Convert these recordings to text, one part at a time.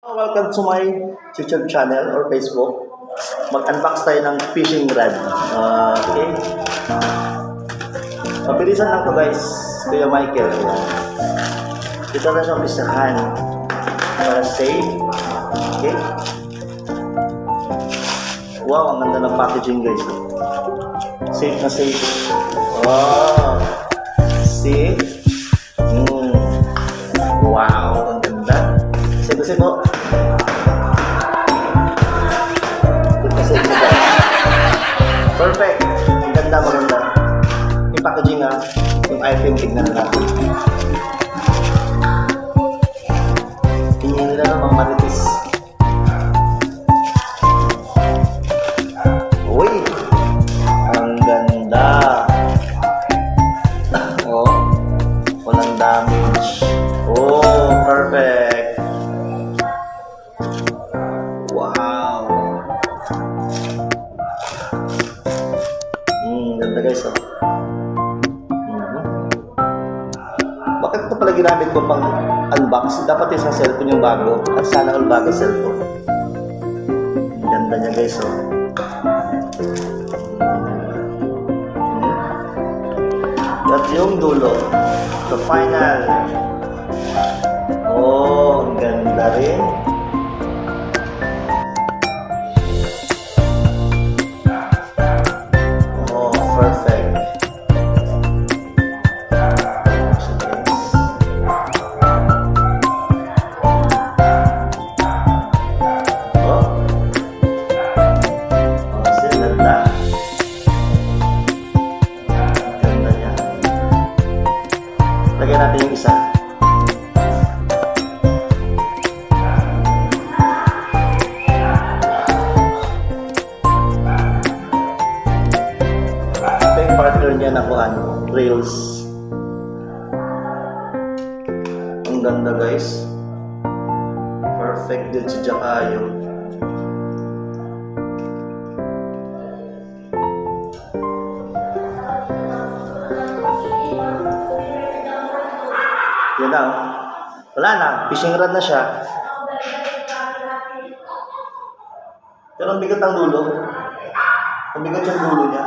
Welcome to my YouTube channel or Facebook. Mag-unbox tayo ng fishing rod. Okay. Mabilisan lang to guys. Kuya Michael. Ito na siyang pisahan. Para safe. Okay. Wow, ang ganda ng packaging guys. Safe na safe. Wow. See? Wow, ang ganda. Kasi mo. Perfect. Ang ganda, maganda. Yung packaging yung item, tignan na natin. Tingnan nila ng mga maritis. Uy! Ang ganda. Oh, walang damage. Oh, perfect. Wow. Ganda guys, oh. Bakit ito pala ginamit ko pang unbox? Dapat isang cellphone yung bago. At sana all bago cellphone. Ganda niya guys, oh. At yung dulo. The final. Oh, ang ganda rin. Lagyan natin yung isa. Ito yung partner niya na Reels. Ang ganda guys. Perfect din si Jakayo. Yan na. Wala na. Fishing rod na siya. Pero ang bigat ang dulo. Ang bigat yung dulo niya.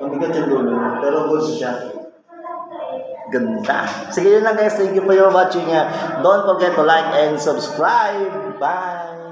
Ang bigat yung dulo niya. Pero good siya. Ganda. Sige yun lang guys. Thank you for your watching. Don't forget to like and subscribe. Bye.